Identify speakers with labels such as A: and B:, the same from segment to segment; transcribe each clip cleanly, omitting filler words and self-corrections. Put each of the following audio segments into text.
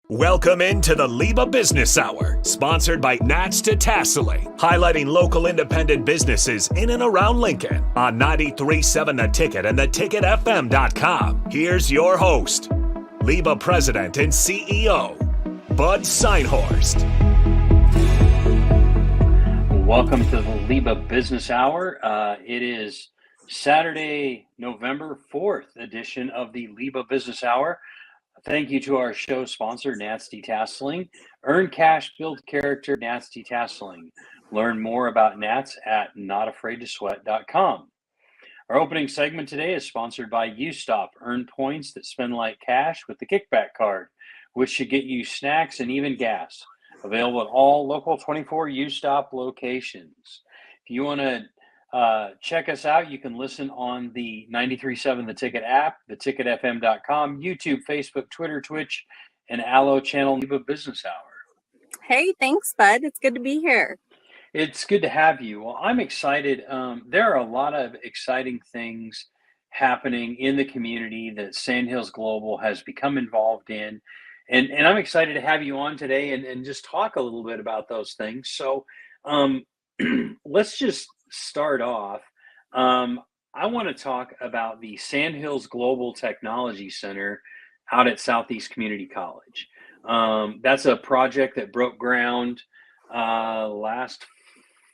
A: Welcome into the LIBA Business Hour, sponsored by Nats to Tasseling, highlighting local independent businesses in and around Lincoln on 93.7 The Ticket and theticketfm.com. Here's your host, LIBA President and CEO, Bud Seinhorst.
B: Welcome to the LIBA Business Hour. It is Saturday, November 4th edition of the LIBA Business Hour. Thank you to our show sponsor, Nats Tasseling. Earn cash, build character, Nats Tasseling. Learn more about Nats at notafraidtosweat.com. Our opening segment today is sponsored by U-Stop. Earn points that spend like cash with the kickback card, which should get you snacks and even gas. Available at all local 24 U-Stop locations. If you want to check us out, you can listen on the 93.7 The Ticket app, theticketfm.com, YouTube, Facebook, Twitter, Twitch, and Allo channel LIBA Business Hour.
C: Hey, thanks, Bud. It's good to be here.
B: It's good to have you. Well, I'm excited. There are a lot of exciting things happening in the community that Sandhills Global has become involved in. And I'm excited to have you on today and just talk a little bit about those things. So let's just start off. I want to talk about the Sandhills Global Technology Center out at Southeast Community College. That's a project that broke ground last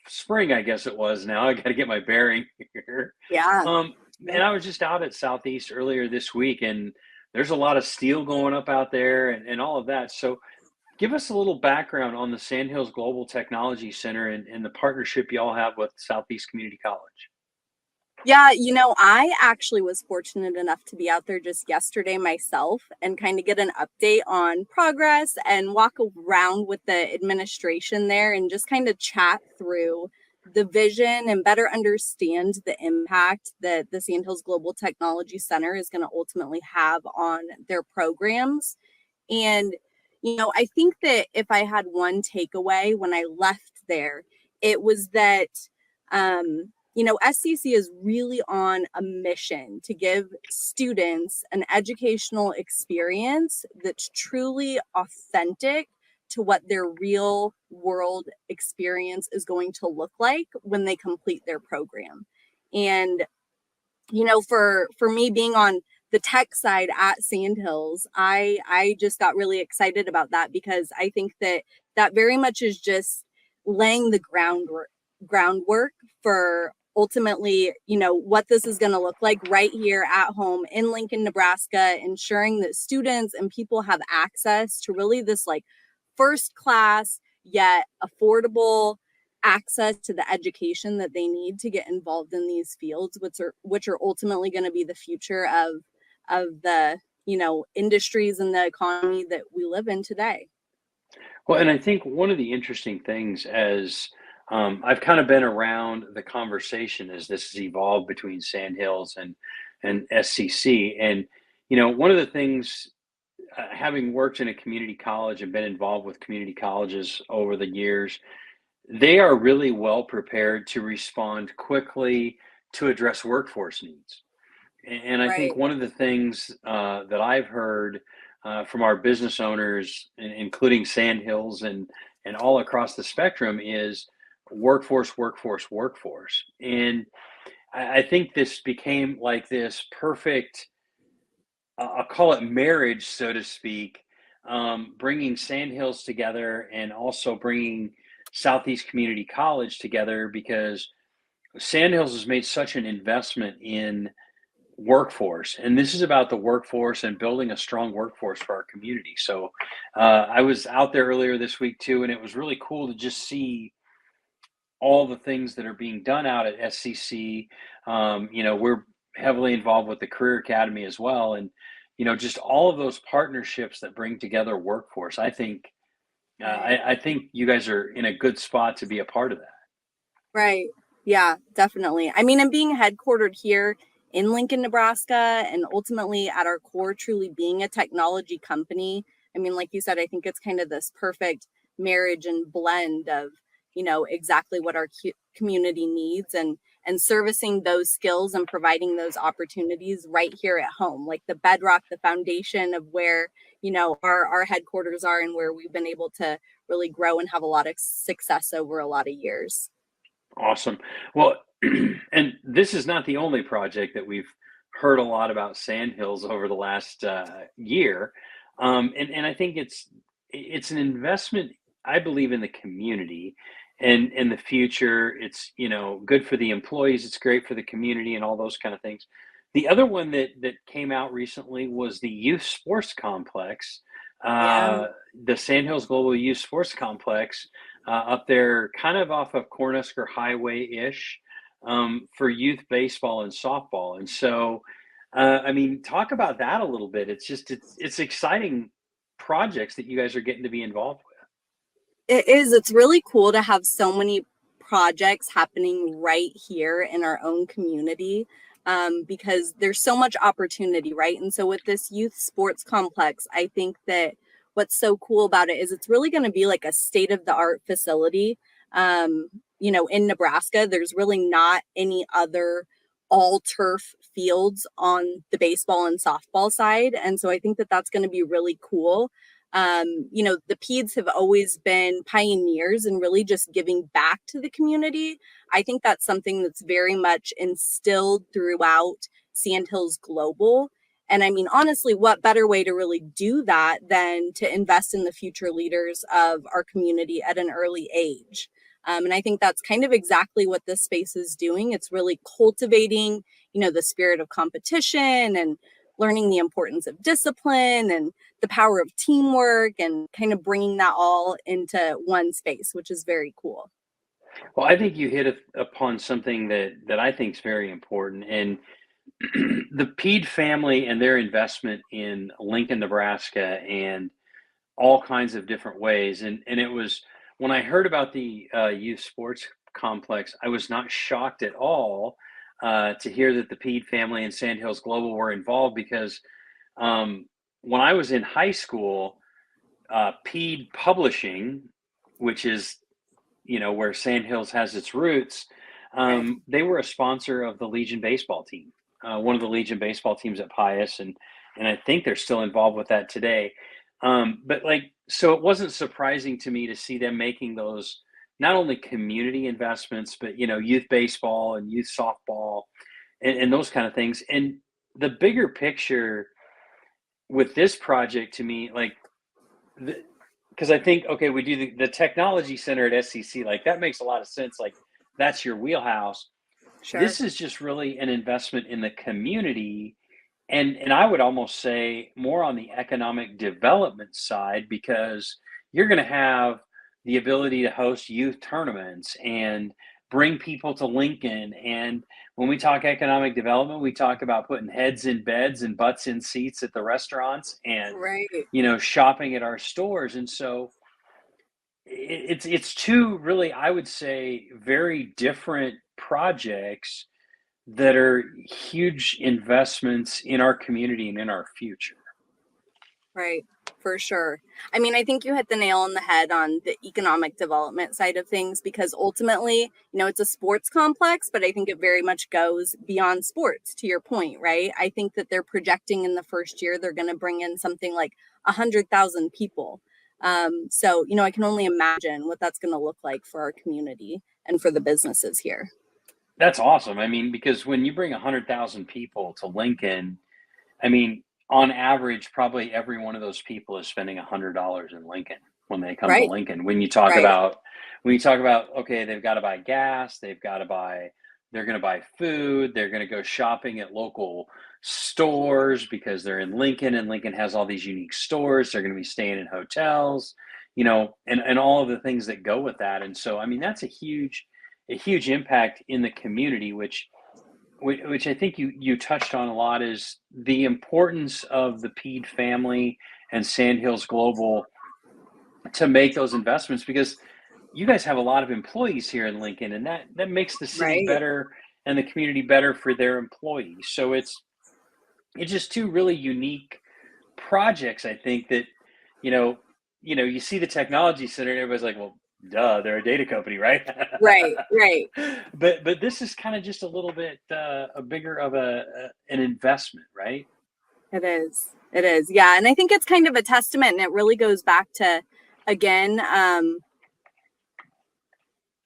B: spring, I guess it was now. I got to get my bearing here.
C: Yeah.
B: And I was just out at Southeast earlier this week, and there's a lot of steel going up out there and all of that. So give us a little background on the Sandhills Global Technology Center and the partnership you all have with Southeast Community College.
C: Yeah, I actually was fortunate enough to be out there just yesterday myself and kind of get an update on progress and walk around with the administration there and just kind of chat through the vision and better understand the impact that the Sandhills Global Technology Center is going to ultimately have on their programs. And, I think that if I had one takeaway when I left there, it was that, SCC is really on a mission to give students an educational experience that's truly authentic to what their real world experience is going to look like when they complete their program. And, for me being on the tech side at Sandhills, I just got really excited about that because I think that very much is just laying the groundwork for ultimately, what this is going to look like right here at home in Lincoln, Nebraska, ensuring that students and people have access to really this like first class yet affordable access to the education that they need to get involved in these fields, which are ultimately going to be the future of the industries and the economy that we live in today.
B: Well, and I think one of the interesting things as I've kind of been around the conversation as this has evolved between Sandhills and SCC, and one of the things, having worked in a community college and been involved with community colleges over the years, they are really well prepared to respond quickly to address workforce needs. And I think one of the things that I've heard from our business owners, including Sandhills and all across the spectrum, is workforce. And I think this became like this perfect, I'll call it marriage, so to speak, bringing Sandhills together and also bringing Southeast Community College together, because Sandhills has made such an investment in workforce, and this is about the workforce and building a strong workforce for our community. So I was out there earlier this week too, and it was really cool to just see all the things that are being done out at SCC. We're heavily involved with the Career Academy as well, and just all of those partnerships that bring together workforce. I think I think you guys are in a good spot to be a part of that.
C: Right. Yeah, definitely. I mean, and being headquartered here in Lincoln, Nebraska, and ultimately at our core, truly being a technology company. I mean, like you said, I think it's kind of this perfect marriage and blend of, exactly what our community needs. And and servicing those skills and providing those opportunities right here at home, like the bedrock, the foundation of where, our headquarters are and where we've been able to really grow and have a lot of success over a lot of years.
B: Awesome. Well, and this is not the only project that we've heard a lot about Sandhills over the last year, and I think it's an investment, I believe, in the community and in the future. It's good for the employees, it's great for the community, and all those kind of things. The other one that came out recently was the youth sports complex,
C: Yeah.
B: the Sandhills Global Youth Sports Complex, up there, kind of off of Cornhusker Highway ish, for youth baseball and softball. And so, I mean, talk about that a little bit. It's exciting projects that you guys are getting to be involved with.
C: It is. It's really cool to have so many projects happening right here in our own community, because there's so much opportunity, right? And so with this youth sports complex, I think that what's so cool about it is it's really going to be like a state of the art facility. In Nebraska, there's really not any other all turf fields on the baseball and softball side. And so I think that that's going to be really cool. The Peds have always been pioneers and really just giving back to the community. I think that's something that's very much instilled throughout Sandhills Global. And I mean, honestly, what better way to really do that than to invest in the future leaders of our community at an early age? And I think that's kind of exactly what this space is doing. It's really cultivating, the spirit of competition and learning the importance of discipline and the power of teamwork, and kind of bringing that all into one space, which is very cool.
B: Well, I think you hit upon something that I think is very important, and the Pede family and their investment in Lincoln, Nebraska, and all kinds of different ways. And it was, when I heard about the youth sports complex, I was not shocked at all to hear that the Pede family and Sandhills Global were involved, because when I was in high school, Pede Publishing, which is where Sandhills has its roots,
C: Right.
B: they were a sponsor of the Legion baseball team, one of the Legion baseball teams at Pius, and I think they're still involved with that today. But so it wasn't surprising to me to see them making those not only community investments, but youth baseball and youth softball and those kind of things. And the bigger picture with this project to me, because I think, okay, we do the technology center at SCC, that makes a lot of sense. That's your wheelhouse.
C: Sure.
B: This is just really an investment in the community. And I would almost say more on the economic development side, because you're going to have the ability to host youth tournaments and bring people to Lincoln. And when we talk economic development, we talk about putting heads in beds and butts in seats at the restaurants, and
C: Right.
B: shopping at our stores. And so it's two really, I would say, very different projects that are huge investments in our community and in our future.
C: Right, for sure. I mean, I think you hit the nail on the head on the economic development side of things, because ultimately, it's a sports complex, but I think it very much goes beyond sports, to your point, right? I think that they're projecting in the first year, they're going to bring in something like 100,000 people. So, I can only imagine what that's going to look like for our community and for the businesses here.
B: That's awesome. I mean, because when you bring 100,000 people to Lincoln, I mean, on average, probably every one of those people is spending $100 in Lincoln when they come to
C: Right.
B: Lincoln. When you talk
C: Right.
B: about, okay, they've got to buy gas, they're going to buy food, they're going to go shopping at local stores because they're in Lincoln, and Lincoln has all these unique stores. They're going to be staying in hotels, and all of the things that go with that. And so, I mean, that's a huge impact in the community, which I think you touched on a lot, is the importance of the Pede family and Sandhills Global to make those investments, because you guys have a lot of employees here in Lincoln, and that makes the city
C: Right.
B: better and the community better for their employees. So it's just two really unique projects. I think that, you see the technology center and everybody's like, well, duh, they're a data company, right?
C: Right, right.
B: But this is kind of just a little bit a bigger of an investment, right?
C: It is. It is. Yeah. And I think it's kind of a testament, and it really goes back to, again,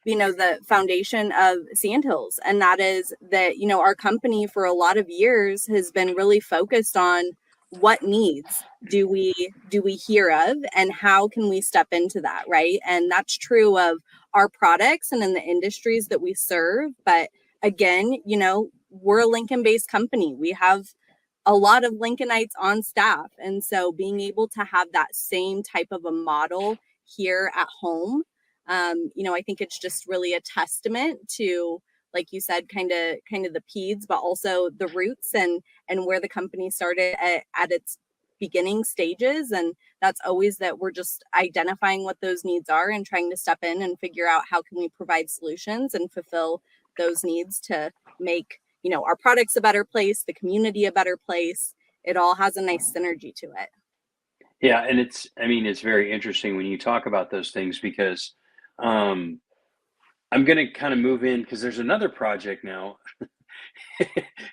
C: the foundation of Sandhills. And that is that, our company for a lot of years has been really focused on what needs do we hear of, and how can we step into that, right? And that's true of our products and in the industries that we serve. But again, we're a Lincoln based company. We have a lot of Lincolnites on staff. And so being able to have that same type of a model here at home, I think it's just really a testament to, like you said, kind of the peds, but also the roots and where the company started at its beginning stages. And that's always that we're just identifying what those needs are and trying to step in and figure out how can we provide solutions and fulfill those needs to make our products a better place, the community a better place. It all has a nice synergy to it.
B: Yeah, and it's very interesting when you talk about those things because um, I'm going to kind of move in because there's another project now.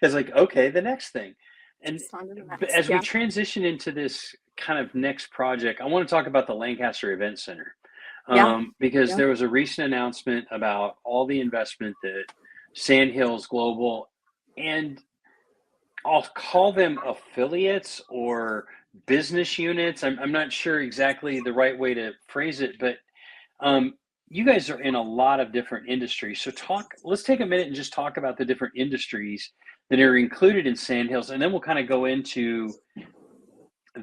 B: It's like, okay, the next thing. And
C: Just on to the
B: but
C: next.
B: as we
C: Yeah.
B: transition into this kind of next project, I want to talk about the Lancaster Event Center
C: Yeah.
B: because
C: Yeah.
B: there was a recent announcement about all the investment that Sandhills Global and I'll call them affiliates or business units. I'm not sure exactly the right way to phrase it, but um, you guys are in a lot of different industries. So let's take a minute and just talk about the different industries that are included in Sandhills, and then we'll kind of go into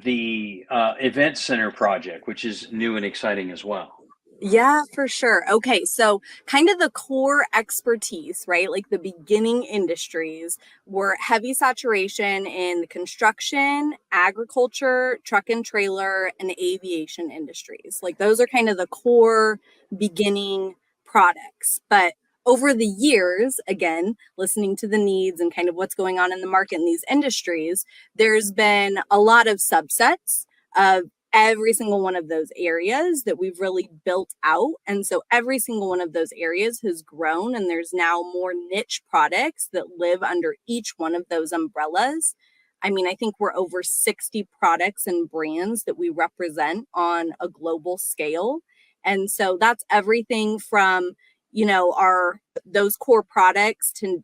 B: the event center project, which is new and exciting as well.
C: Yeah, for sure. Okay, so kind of the core expertise, right? Like the beginning industries were heavy saturation in construction, agriculture, truck and trailer, and aviation industries. Like those are kind of the core beginning products. But over the years, again, listening to the needs and kind of what's going on in the market in these industries, there's been a lot of subsets of every single one of those areas that we've really built out. And so every single one of those areas has grown, and there's now more niche products that live under each one of those umbrellas. I mean, I think we're over 60 products and brands that we represent on a global scale. And so that's everything from, our those core products to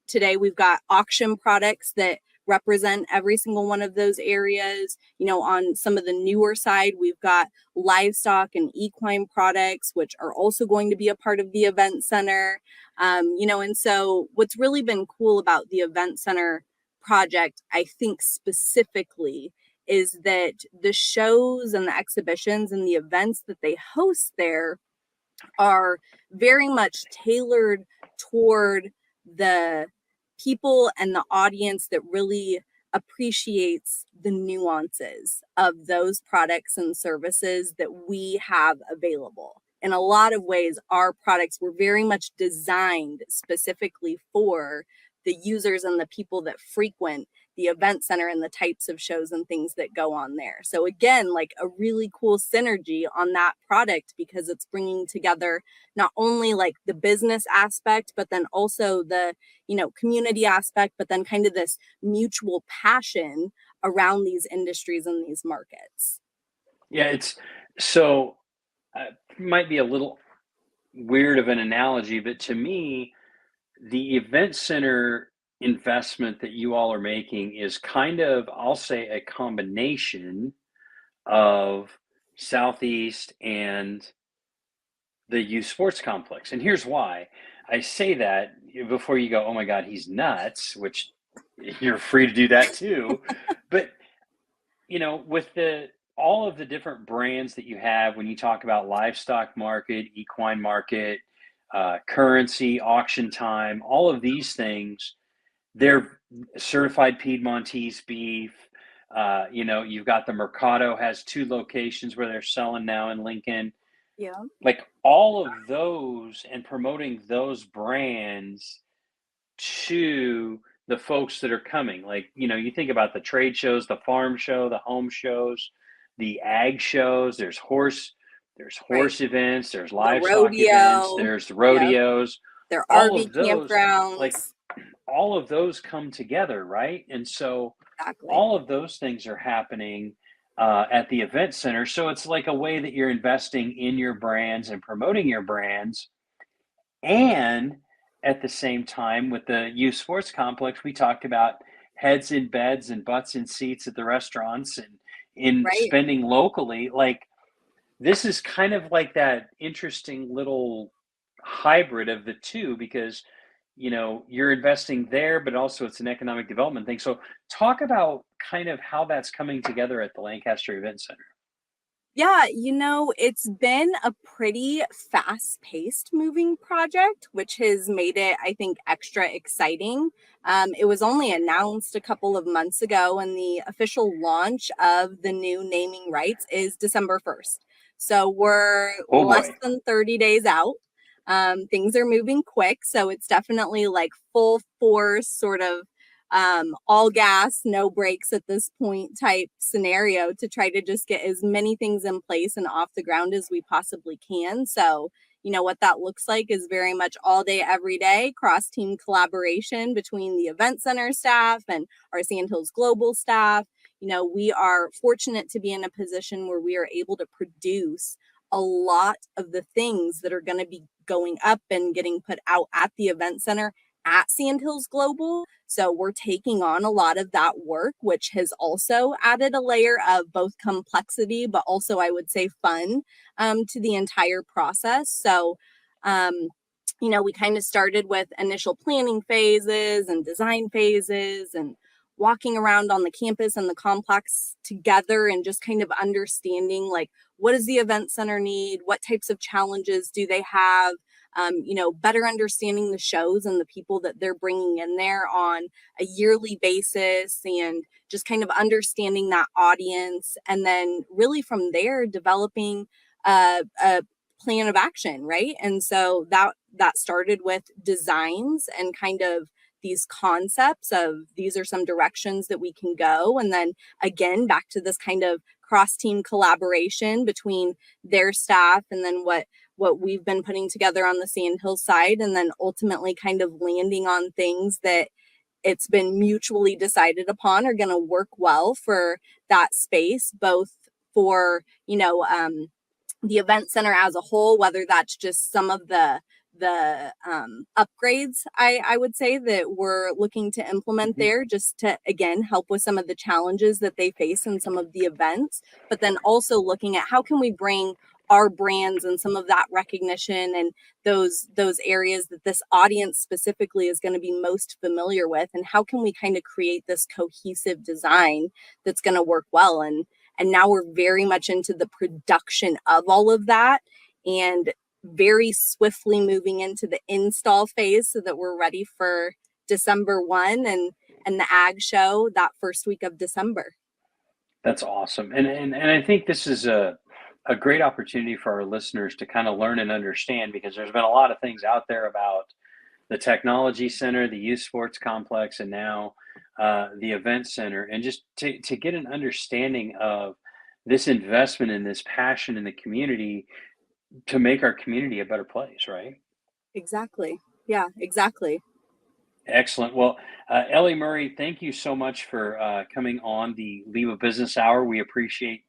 C: today we've got auction products that represent every single one of those areas. On some of the newer side, we've got livestock and equine products, which are also going to be a part of the event center. And so what's really been cool about the event center project, I think specifically, is that the shows and the exhibitions and the events that they host there are very much tailored toward the people and the audience that really appreciates the nuances of those products and services that we have available. In a lot of ways, our products were very much designed specifically for the users and the people that frequent the event center and the types of shows and things that go on there. So again, like a really cool synergy on that product because it's bringing together not only like the business aspect, but then also the, community aspect, but then kind of this mutual passion around these industries and these markets.
B: Yeah, it's so might be a little weird of an analogy, but to me, the event center investment that you all are making is kind of, I'll say, a combination of Southeast and the youth sports complex. And here's why I say that before you go, oh my God, he's nuts, which you're free to do that too. But with all of the different brands that you have, when you talk about livestock market, equine market, currency, auction time, all of these things, they're certified Piedmontese beef. You've got the Mercado has 2 locations where they're selling now in Lincoln.
C: Yeah.
B: Like all of those and promoting those brands to the folks that are coming. Like, you think about the trade shows, the farm show, the home shows, the ag shows, there's horse there's
C: Right.
B: horse events, there's
C: The
B: livestock events,
C: rodeo.
B: there's
C: Yep.
B: rodeos,
C: Their
B: all
C: RV
B: of those, like
C: campgrounds.
B: all of those come together, right? And so
C: Exactly.
B: all of those things are happening at the event center. So it's like a way that you're investing in your brands and promoting your brands. And at the same time, with the youth sports complex, we talked about heads in beds and butts in seats at the restaurants and in
C: Right.
B: spending locally. Like this is kind of like that interesting little hybrid of the two because you're investing there, but also it's an economic development thing. So talk about kind of how that's coming together at the Lancaster Event Center.
C: Yeah, it's been a pretty fast-paced moving project, which has made it, I think, extra exciting. It was only announced a couple of months ago, and the official launch of the new naming rights is December 1st. So we're
B: Oh
C: less
B: boy.
C: than 30 days out. Things are moving quick, so it's definitely like full force, sort of all gas, no brakes at this point type scenario to try to just get as many things in place and off the ground as we possibly can. So, what that looks like is very much all day, every day, cross team collaboration between the event center staff and our Sandhills Global staff. We are fortunate to be in a position where we are able to produce a lot of the things that are going to be going up and getting put out at the event center at Sandhills Global. So we're taking on a lot of that work, which has also added a layer of both complexity, but also I would say fun to the entire process. So, we kind of started with initial planning phases and design phases and walking around on the campus and the complex together and just kind of understanding like what does the event center need, what types of challenges do they have, better understanding the shows and the people that they're bringing in there on a yearly basis and just kind of understanding that audience. And then really from there, developing a plan of action, right? And so that started with designs and kind of these concepts of these are some directions that we can go. And then again, back to this kind of cross team collaboration between their staff and then what we've been putting together on the Sandhill side, and then ultimately kind of landing on things that it's been mutually decided upon are going to work well for that space, both for, the event center as a whole, whether that's just some of the upgrades I would say that we're looking to implement
B: Mhm.
C: there just to again help with some of the challenges that they face in some of the events, but then also looking at how can we bring our brands and some of that recognition and those areas that this audience specifically is going to be most familiar with, and how can we kind of create this cohesive design that's going to work well. And now we're very much into the production of all of that and very swiftly moving into the install phase so that we're ready for December 1 and the ag show that first week of December.
B: That's awesome. And I think this is a great opportunity for our listeners to kind of learn and understand because there's been a lot of things out there about the technology center, the youth sports complex, and now the event center, and just to get an understanding of this investment and this passion in the community to make our community a better place, right?
C: Exactly. Yeah, exactly.
B: Excellent. Well, Ellie Murray, thank you so much for coming on the LIBA Business Hour. We appreciate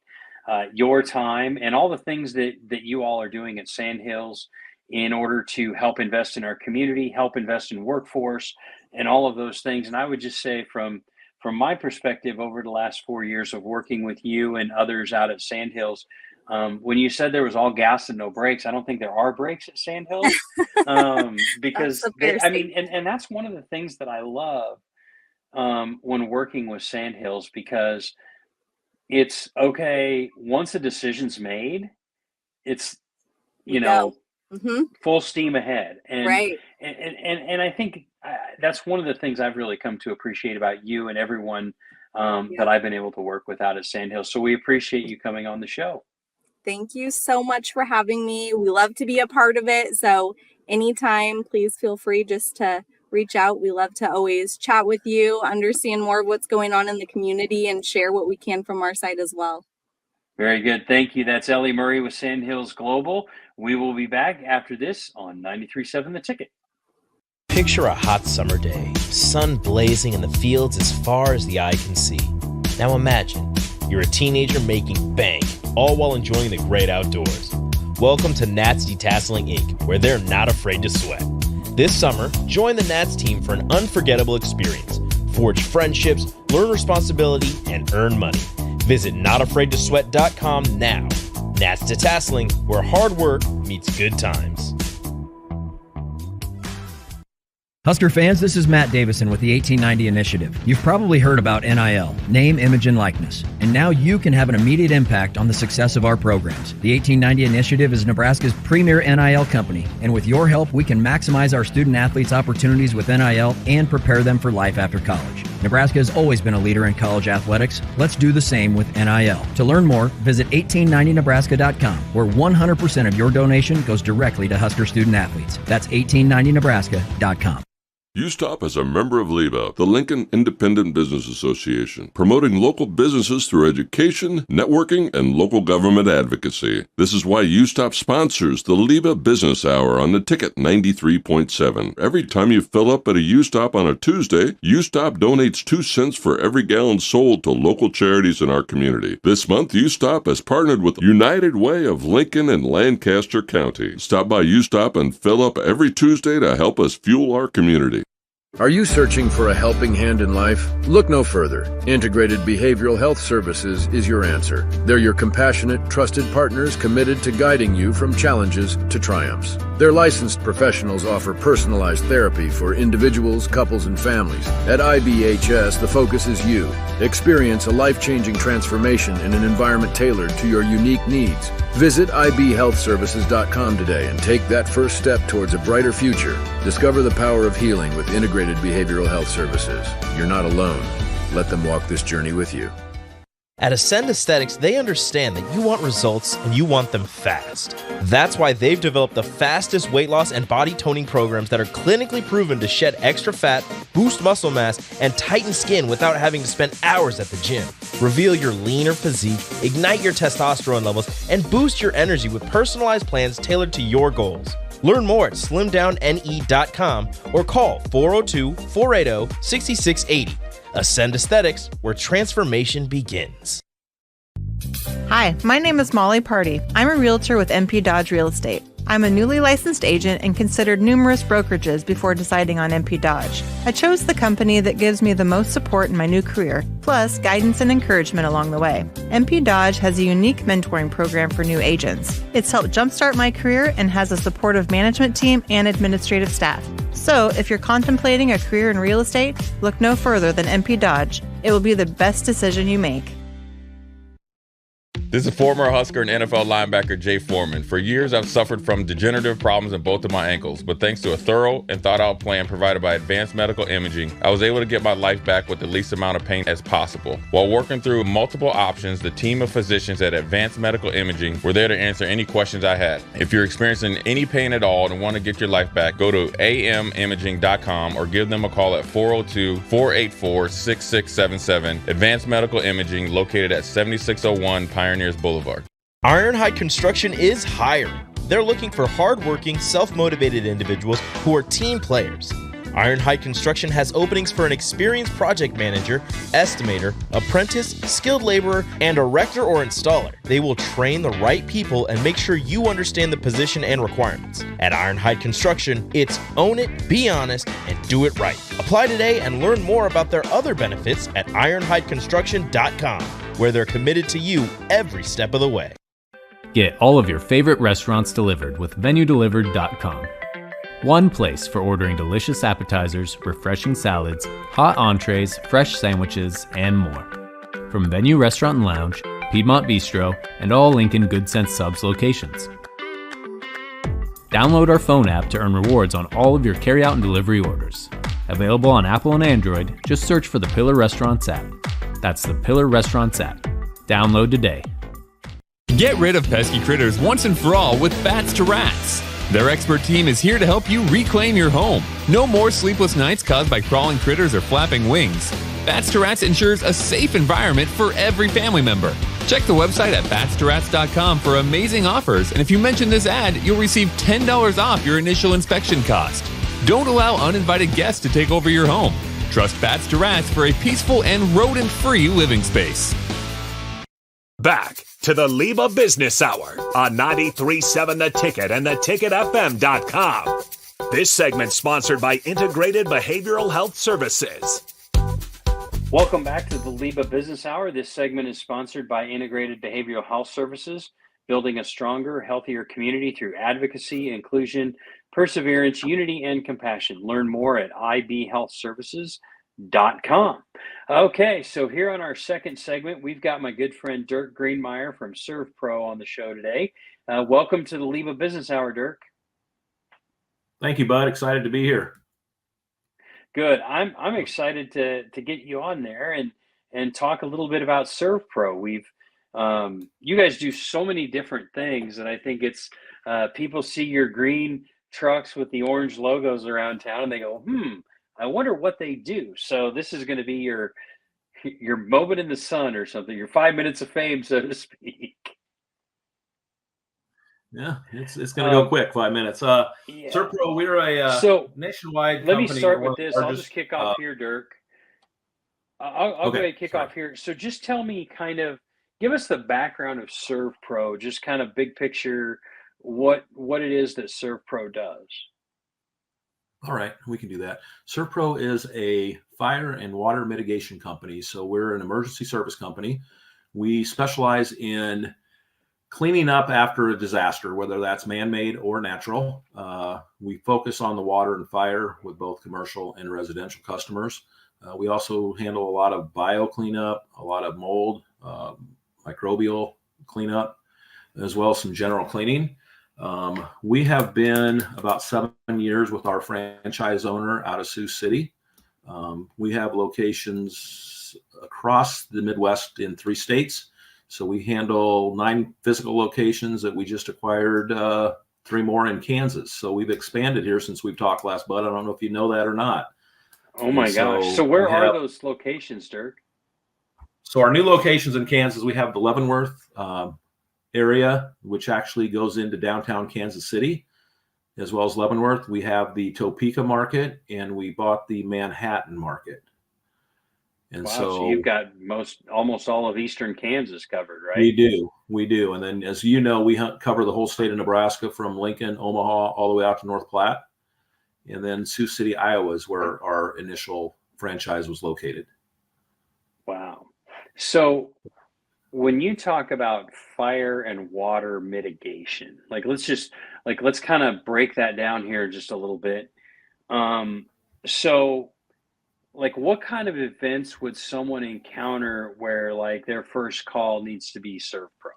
B: your time and all the things that you all are doing at Sandhills in order to help invest in our community, help invest in workforce, and all of those things. And I would just say, from my perspective, over the last 4 years of working with you and others out at Sandhills, when you said there was all gas and no brakes, I don't think there are brakes at Sandhills
C: That's
B: because
C: a fair
B: I mean,
C: statement.
B: and that's one of the things that I love when working with Sandhills because it's okay once a decision's made, it's
C: We
B: you
C: go.
B: know
C: Hmm.
B: full steam ahead,
C: Right.
B: and I think that's one of the things I've really come to appreciate about you and everyone that
C: Yeah.
B: I've been able to work with out at Sandhills. So we appreciate you coming on the show.
C: Thank you so much for having me. We love to be a part of it. So, anytime, please feel free just to reach out. We love to always chat with you, understand more of what's going on in the community, and share what we can from our side as well.
B: Very good. Thank you. That's Ellie Murray with Sandhills Global. We will be back after this on 93.7 The Ticket.
D: Picture a hot summer day, sun blazing in the fields as far as the eye can see. Now imagine, you're a teenager making bank, all while enjoying the great outdoors. Welcome to Nats Detasseling Inc., where they're not afraid to sweat. This summer, join the Nats team for an unforgettable experience. Forge friendships, learn responsibility, and earn money. Visit notafraidtosweat.com now. Nats Detasseling, where hard work meets good times.
E: Husker fans, this is Matt Davison with the 1890 Initiative. You've probably heard about NIL, name, image, and likeness. And now you can have an immediate impact on the success of our programs. The 1890 Initiative is Nebraska's premier NIL company, and with your help, we can maximize our student athletes' opportunities with NIL and prepare them for life after college. Nebraska has always been a leader in college athletics. Let's do the same with NIL. To learn more, visit 1890nebraska.com, where 100% of your donation goes directly to Husker student athletes. That's 1890nebraska.com.
F: USTOP is a member of LIBA, the Lincoln Independent Business Association, promoting local businesses through education, networking, and local government advocacy. This is why USTOP sponsors the LIBA Business Hour on the Ticket 93.7. Every time you fill up at a USTOP on a Tuesday, USTOP donates 2 cents for every gallon sold to local charities in our community. This month, USTOP has partnered with United Way of Lincoln and Lancaster County. Stop by USTOP and fill up every Tuesday to help us fuel our community.
G: Are you searching for a helping hand in life? Look no further. Integrated Behavioral Health Services is your answer. They're your compassionate, trusted partners committed to guiding you from challenges to triumphs. Their licensed professionals offer personalized therapy for individuals, couples, and families. At IBHS, the focus is you. Experience a life-changing transformation in an environment tailored to your unique needs. Visit ibhealthservices.com today and take that first step towards a brighter future. Discover the power of healing with Integrated Behavioral Health Services. You're not alone. Let them walk this journey with you.
D: At Ascend Aesthetics, they understand that you want results and you want them fast. That's why they've developed the fastest weight loss and body toning programs that are clinically proven to shed extra fat, boost muscle mass, and tighten skin without having to spend hours at the gym. Reveal your leaner physique, ignite your testosterone levels, and boost your energy with personalized plans tailored to your goals. Learn more at slimdowne.com or call 402-480-6680. Ascend Aesthetics, where transformation begins.
H: Hi, my name is Molly Party. I'm a realtor with MP Dodge Real Estate. I'm a newly licensed agent and considered numerous brokerages before deciding on MP Dodge. I chose the company that gives me the most support in my new career, plus guidance and encouragement along the way. MP Dodge has a unique mentoring program for new agents. It's helped jumpstart my career and has a supportive management team and administrative staff. So, if you're contemplating a career in real estate, look no further than MP Dodge. It will be the best decision you make.
I: This is former Husker and NFL linebacker Jay Foreman. For years, I've suffered from degenerative problems in both of my ankles, but thanks to a thorough and thought-out plan provided by Advanced Medical Imaging, I was able to get my life back with the least amount of pain as possible. While working through multiple options, the team of physicians at Advanced Medical Imaging were there to answer any questions I had. If you're experiencing any pain at all and want to get your life back, go to amimaging.com or give them a call at 402-484-6677. Advanced Medical Imaging, located at 7601 Pioneers Boulevard.
D: Ironhide Construction is hiring. They're looking for hardworking, self-motivated individuals who are team players. Ironhide Construction has openings for an experienced project manager, estimator, apprentice, skilled laborer, and erector or installer. They will train the right people and make sure you understand the position and requirements. At Ironhide Construction, it's own it, be honest, and do it right. Apply today and learn more about their other benefits at ironhideconstruction.com, where they're committed to you every step of the way.
J: Get all of your favorite restaurants delivered with VenueDelivered.com. One place for ordering delicious appetizers, refreshing salads, hot entrees, fresh sandwiches, and more. From Venue Restaurant and Lounge, Piedmont Bistro, and all Lincoln Good Sense Subs locations. Download our phone app to earn rewards on all of your carryout and delivery orders. Available on Apple and Android, just search for the Pillar Restaurants app. That's the Pillar Restaurants app. Download today.
K: Get rid of pesky critters once and for all with Bats to Rats. Their expert team is here to help you reclaim your home. No more sleepless nights caused by crawling critters or flapping wings. Bats to Rats ensures a safe environment for every family member. Check the website at batstoRats.com for amazing offers, and if you mention this ad, you'll receive $10 off your initial inspection cost. Don't allow uninvited guests to take over your home. Trust Bats to Rats for a peaceful and rodent-free living space.
A: Back to the LIBA Business Hour on 93.7 The Ticket and theticketfm.com. This segment sponsored by Integrated Behavioral Health Services.
B: Welcome back to the LIBA Business Hour. This segment is sponsored by Integrated Behavioral Health Services, building a stronger, healthier community through advocacy, inclusion, perseverance, unity, and compassion. Learn more at ibhealthservices.com. Okay, so here on our second segment, we've got my good friend Dirk Greenmeyer from ServPro on the show today. Welcome to the LIBA Business Hour, Dirk.
L: Thank you, bud. Excited to be here.
B: Good. I'm excited to get you on there and talk a little bit about ServPro. We've you guys do so many different things, and I think it's people see your green trucks with the orange logos around town and they go, I wonder what they do. So this is going to be your moment in the sun or something, your 5 minutes of fame, so to speak.
L: Yeah, it's going to go quick, 5 minutes.
B: Yeah.
L: ServPro, we're a nationwide
B: let
L: company.
B: me start with this. I'll just kick off here, Dirk. I'll go ahead and kick off here. So just tell me give us the background of ServPro, just kind of big picture, what it is that ServPro does.
L: All right, we can do that. ServPro is a fire and water mitigation company. So we're an emergency service company. We specialize in cleaning up after a disaster, whether that's man-made or natural. We focus on the water and fire with both commercial and residential customers. We also handle a lot of bio cleanup, a lot of mold, microbial cleanup, as well as some general cleaning. We have been about 7 years with our franchise owner out of Sioux City. We have locations across the Midwest in 3 states. So we handle 9 physical locations that we just acquired, 3 more in Kansas. So we've expanded here since we've talked last, bud. I don't know if you know that or not.
B: Oh my gosh. So where are those locations, Dirk?
L: So our new locations in Kansas, we have the Leavenworth area, which actually goes into downtown Kansas City, as well as Leavenworth. We have the Topeka market, and we bought the Manhattan market. And
B: wow,
L: so
B: you've got almost all of eastern Kansas covered, right?
L: We do. And then, as you know, we cover the whole state of Nebraska from Lincoln, Omaha, all the way out to North Platte. And then Sioux City, Iowa is where our initial franchise was located.
B: Wow. So when you talk about fire and water mitigation, let's kind of break that down here just a little bit. So what kind of events would someone encounter where their first call needs to be ServPro?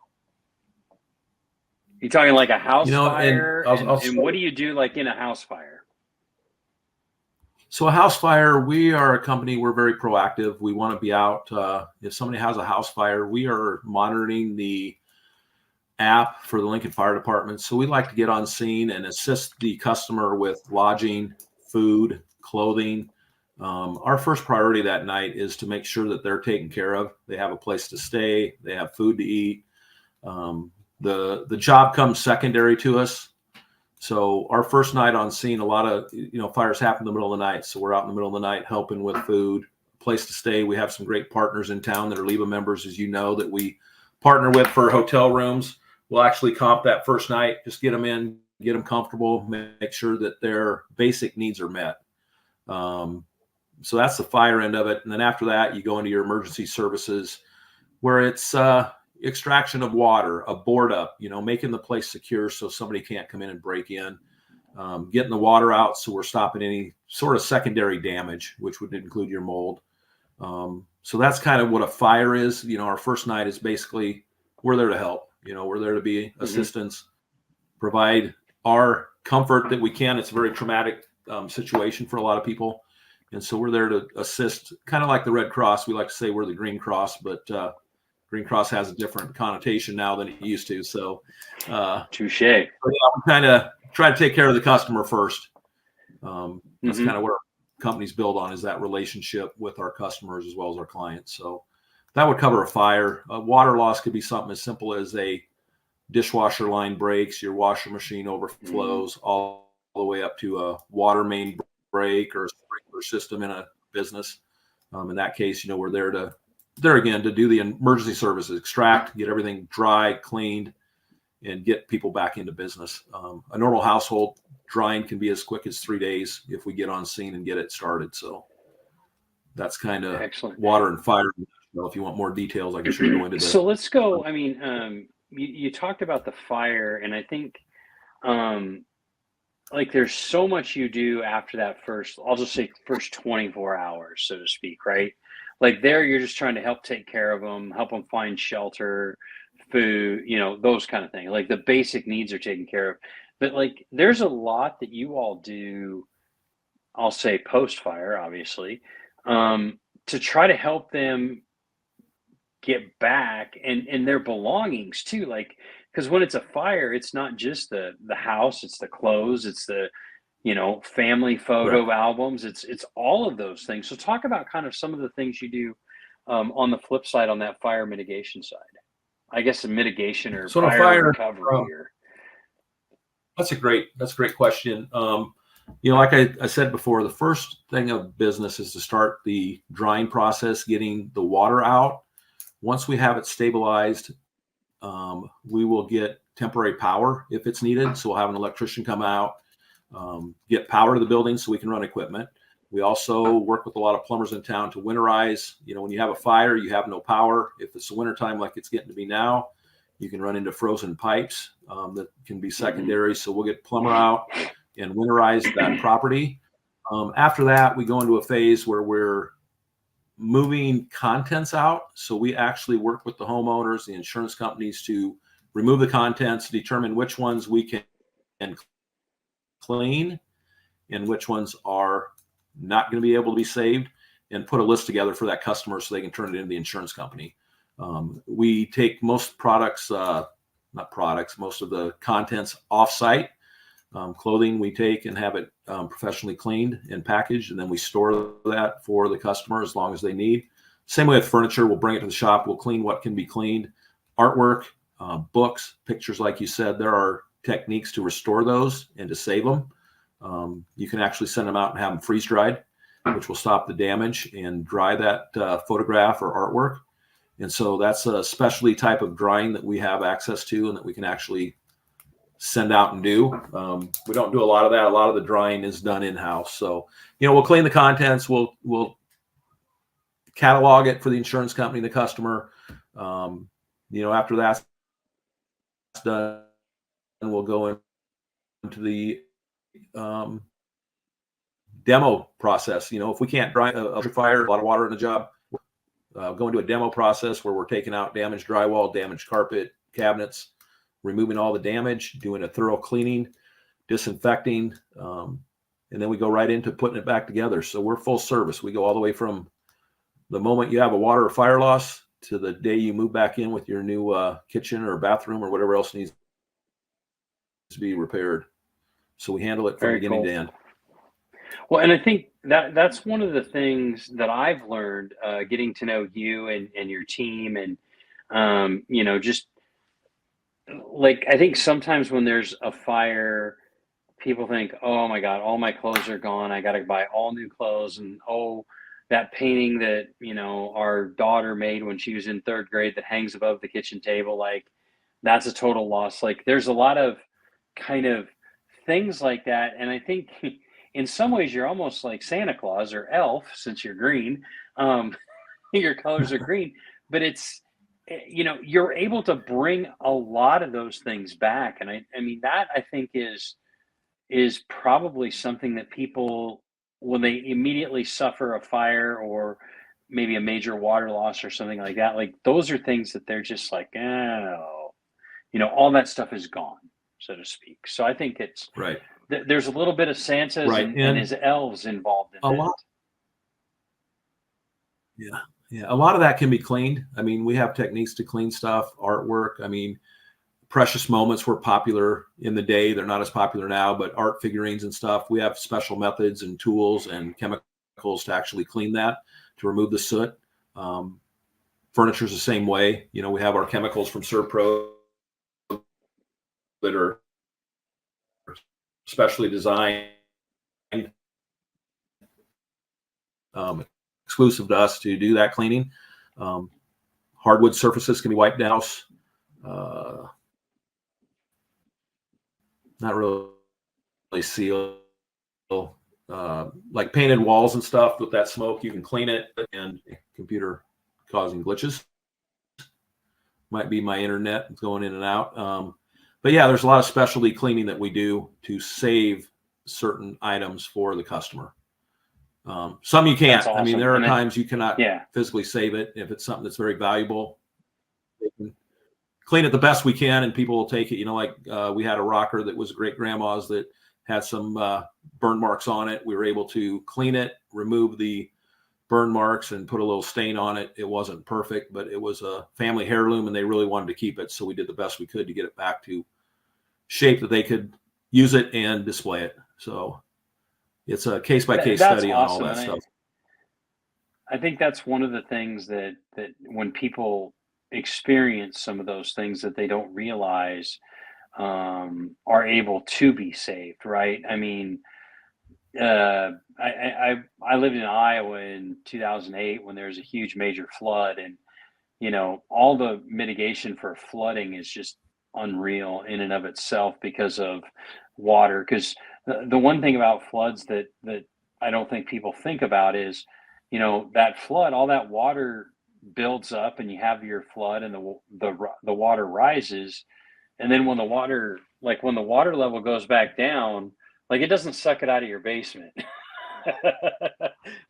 B: You talking like a house fire? And what do you do in a house fire?
L: So a house fire, we are a company, we're very proactive. We want to be out. If somebody has a house fire, we are monitoring the app for the Lincoln Fire Department. So we like to get on scene and assist the customer with lodging, food, clothing. Our first priority that night is to make sure that they're taken care of. They have a place to stay. They have food to eat. The job comes secondary to us. So our first night on scene, a lot of fires happen in the middle of the night. So we're out in the middle of the night helping with food, place to stay. We have some great partners in town that are LIBA members, as you know, that we partner with for hotel rooms. We'll actually comp that first night, just get them in, get them comfortable, make sure that their basic needs are met. So that's the fire end of it. And then after that, you go into your emergency services where it's extraction of water, a board up, making the place secure so somebody can't come in and break in, getting the water out so we're stopping any sort of secondary damage, which would include your mold. So that's kind of what a fire is. Our first night is basically we're there to help. We're there to be assistance, provide our comfort that we can. It's a very traumatic situation for a lot of people. And so we're there to assist, kind of like the Red Cross. We like to say we're the Green Cross, but Green Cross has a different connotation now than it used to. So,
B: touche.
L: We kind of try to take care of the customer first. That's kind of where companies build on, is that relationship with our customers as well as our clients. So that would cover a fire. Water loss could be something as simple as a dishwasher line breaks, your washer machine overflows, all the way up to a water main break or a sprinkler system in a business. In that case, we're there to do the emergency services, extract, get everything dry, cleaned, and get people back into business. A normal household drying can be as quick as 3 days if we get on scene and get it started. So that's kind of
B: Excellent.
L: water and fire. If you want more details, I guess you can go into that.
B: So let's go. I mean, you talked about the fire, and I think like there's so much you do after that I'll just say first 24 hours, so to speak, right? Like there, you're just trying to help take care of them, help them find shelter, food, those kind of things. Like the basic needs are taken care of. But like there's a lot that you all do, I'll say post-fire, obviously, to try to help them get back and their belongings too. Like, because when it's a fire, it's not just the house, it's the clothes, it's the family photo albums, it's all of those things. So talk about kind of some of the things you do on the flip side on that fire mitigation side. I guess the mitigation or
L: so
B: fire recovery here.
L: That's a great question. Like I said before, the first thing of business is to start the drying process, getting the water out. Once we have it stabilized, we will get temporary power if it's needed. So we'll have an electrician come out, get power to the building so we can run equipment. We also work with a lot of plumbers in town to winterize. When you have a fire, you have no power. If it's the wintertime like it's getting to be now, you can run into frozen pipes that can be secondary. So we'll get plumber out and winterize that property. After that, we go into a phase where we're moving contents out. So we actually work with the homeowners, the insurance companies to remove the contents, determine which ones we can clean and which ones are not going to be able to be saved, and put a list together for that customer so they can turn it into the insurance company. We take most most of the contents off-site. Clothing we take and have it professionally cleaned and packaged, and then we store that for the customer as long as they need. Same way with furniture, we'll bring it to the shop, we'll clean what can be cleaned. Artwork, books, pictures, like you said, there are techniques to restore those and to save them. You can actually send them out and have them freeze dried, which will stop the damage and dry that photograph or artwork. And so that's a specialty type of drying that we have access to and that we can actually send out and do. We don't do a lot of that. A lot of the drying is done in-house. So, we'll clean the contents. We'll catalog it for the insurance company, the customer. After that's done, we'll go into the demo process. If we can't dry a fire, a lot of water in the job, go into a demo process where we're taking out damaged drywall, damaged carpet, cabinets, removing all the damage, doing a thorough cleaning, disinfecting, and then we go right into putting it back together. So we're full service. We go all the way from the moment you have a water or fire loss to the day you move back in with your new kitchen or bathroom or whatever else needs to be repaired. So we handle it from beginning to end.
B: Well, and I think that's one of the things that I've learned getting to know you and your team, and just like, I think sometimes when there's a fire, people think, oh my God, all my clothes are gone. I got to buy all new clothes. And that painting that, our daughter made when she was in 3rd grade that hangs above the kitchen table, like that's a total loss. Like there's a lot of kind of things like that. And I think in some ways you're almost like Santa Claus or elf, since you're green. Your colors are green, but it's, you're able to bring a lot of those things back. And I mean, that I think is probably something that people, when they immediately suffer a fire or maybe a major water loss or something like that, like those are things that they're just like, oh, all that stuff is gone, so to speak. So I think it's
L: right.
B: There's a little bit of Santa's and his elves involved in
L: a lot. Yeah, a lot of that can be cleaned. I mean, we have techniques to clean stuff, artwork. I mean, precious moments were popular in the day. They're not as popular now, but art figurines and stuff, we have special methods and tools and chemicals to actually clean that, to remove the soot. Furniture's the same way. You know, we have our chemicals from Serpro that are specially designed, exclusive to us to do that cleaning. Hardwood surfaces can be wiped down. Not really seal. Like painted walls and stuff with that smoke, you can clean it, and computer causing glitches. Might be my internet going in and out. But yeah, there's a lot of specialty cleaning that we do to save certain items for the customer. Some you can't.
B: Awesome.
L: I mean, there are times you cannot physically save it. If it's something that's very valuable, we can clean it the best we can, and people will take it. You know, like we had a rocker that was great grandma's that had some burn marks on it. We were able to clean it, remove the burn marks, and put a little stain on it. It wasn't perfect, but it was a family heirloom, and they really wanted to keep it. So we did the best we could to get it back to shape that they could use it and display it. So it's a case-by-case study on all that stuff.
B: I think that's one of the things that when people experience some of those things that they don't realize are able to be saved, right? I mean, I lived in Iowa in 2008 when there was a huge major flood, and you know, all the mitigation for flooding is just unreal in and of itself because of water. Because the one thing about floods that I don't think people think about is, you know, that flood, all that water builds up, and you have your flood, and the water rises, and then when the water level goes back down, like it doesn't suck it out of your basement.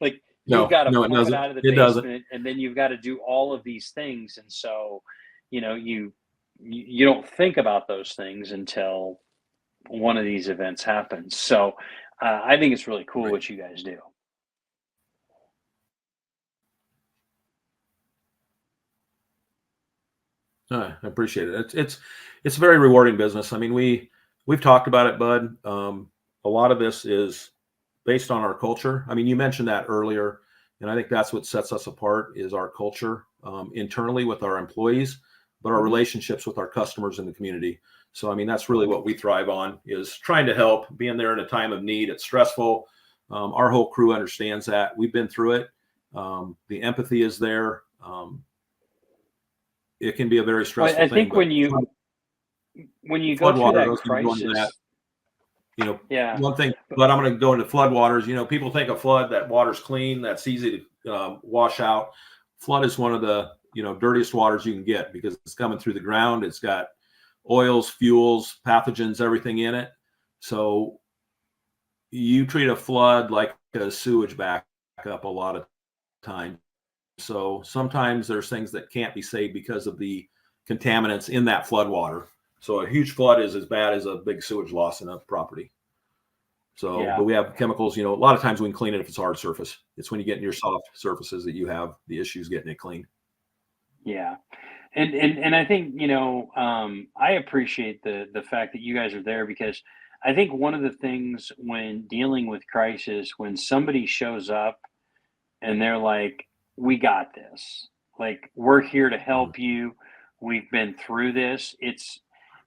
B: Like you've got to pump it out of the basement, and then you've got to do all of these things. And so, you know, you don't think about those things until one of these events happens. So I think it's really cool what you guys do.
L: I appreciate it. It's a very rewarding business. I mean, we've talked about it, Bud. A lot of this is based on our culture. I mean, you mentioned that earlier, and I think that's what sets us apart is our culture internally with our employees, but our relationships with our customers in the community. So, I mean, that's really what we thrive on, is trying to help, being there in a time of need. It's stressful. Our whole crew understands that. We've been through it. The empathy is there. It can be a very stressful thing.
B: I think when you go through that crisis,
L: you know, one thing, but I'm going to go into floodwaters. You know, people think a flood, that water's clean, that's easy to wash out. Flood is one of the, you know, dirtiest waters you can get because it's coming through the ground. It's got oils, fuels, pathogens, everything in it. So you treat a flood like a sewage backup a lot of times. So sometimes there's things that can't be saved because of the contaminants in that flood water. So a huge flood is as bad as a big sewage loss in a property. So, but we have chemicals, you know, a lot of times we can clean it if it's hard surface. It's when you get in your soft surfaces that you have the issues getting it clean.
B: Yeah. And I think, you know, I appreciate the fact that you guys are there, because I think one of the things when dealing with crisis, when somebody shows up and they're like, we got this, like, we're here to help you. We've been through this. It's,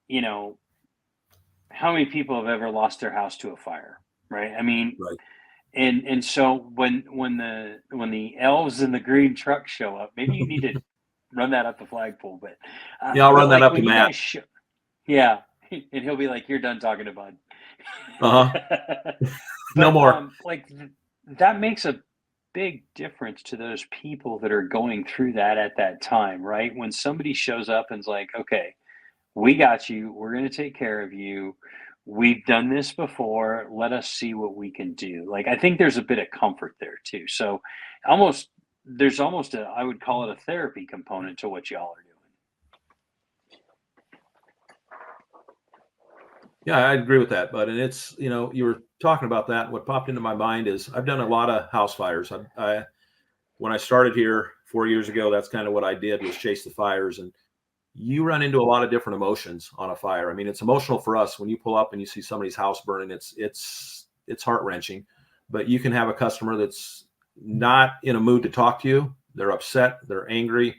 B: you know, how many people have ever lost their house to a fire, right? I mean, and so when the elves in the green truck show up, maybe you need to run that up the flagpole, but
L: yeah, I'll run that up to Matt.
B: Yeah, and he'll be like, "You're done talking to Bud."
L: No more.
B: Like that makes a big difference to those people that are going through that at that time, right? When somebody shows up and's like, "Okay, we got you. We're going to take care of you. We've done this before. Let us see what we can do." Like, I think there's a bit of comfort there too. So there's almost a, I would call it a therapy component to what y'all are doing.
L: Yeah, I agree with that, Bud. And it's, you know, you were talking about that. What popped into my mind is I've done a lot of house fires. When I started here 4 years ago, that's kind of what I did, was chase the fires. And you run into a lot of different emotions on a fire. I mean, it's emotional for us when you pull up and you see somebody's house burning. It's heart-wrenching. But you can have a customer that's not in a mood to talk to you. They're upset. They're angry.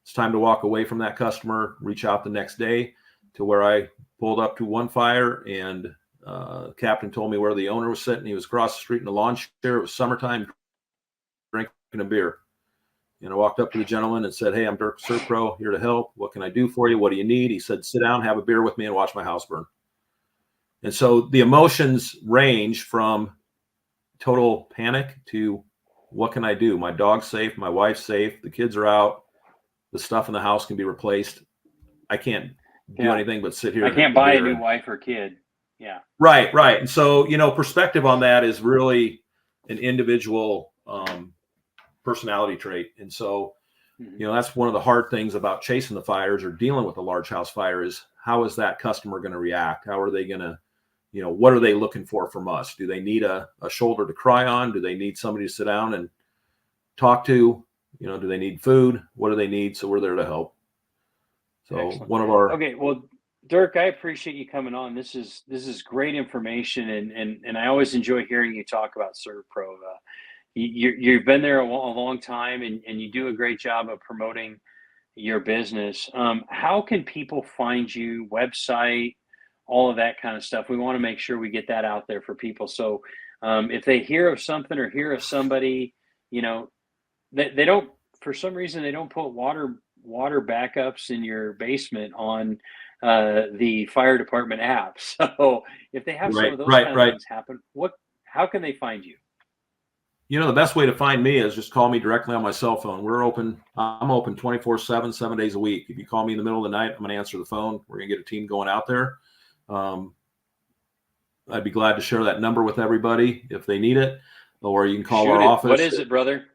L: it's time to walk away from that customer, reach out the next day, to where I pulled up to one fire, and captain told me where the owner was sitting. He was across the street in a lawn chair. It was summertime, drinking a beer. And I walked up to the gentleman and said, "Hey, I'm Dirk Serpro, here to help. What can I do for you? What do you need?" He said, "Sit down, have a beer with me, and watch my house burn." And so the emotions range from total panic to, what can I do? My dog's safe, my wife's safe, the kids are out, the stuff in the house can be replaced. I can't do anything but sit here.
B: I can't buy a new wife or kid. Yeah.
L: Right. And so, perspective on that is really an individual personality trait. And so, that's one of the hard things about chasing the fires or dealing with a large house fire is, how is that customer going to react? How are they going to, what are they looking for from us? Do they need a shoulder to cry on? Do they need somebody to sit down and talk to? Do they need food? What do they need? So we're there to help. So
B: Excellent.
L: One of our,
B: okay, well, Dirk, I appreciate you coming on. This is great information, and I always enjoy hearing you talk about ServPro. You've been there a long time, and you do a great job of promoting your business. How can people find you? Website, all of that kind of stuff. We want to make sure we get that out there for people. So if they hear of something or hear of somebody, they don't, for some reason, they don't put water backups in your basement on the fire department app. So if they have some of those kind of things happen, how can they find you?
L: The best way to find me is just call me directly on my cell phone. I'm open 24/7, 7 days a week. If you call me in the middle of the night, I'm going to answer the phone. We're going to get a team going out there. I'd be glad to share that number with everybody if they need it, or you can call our office.
B: What is it, brother?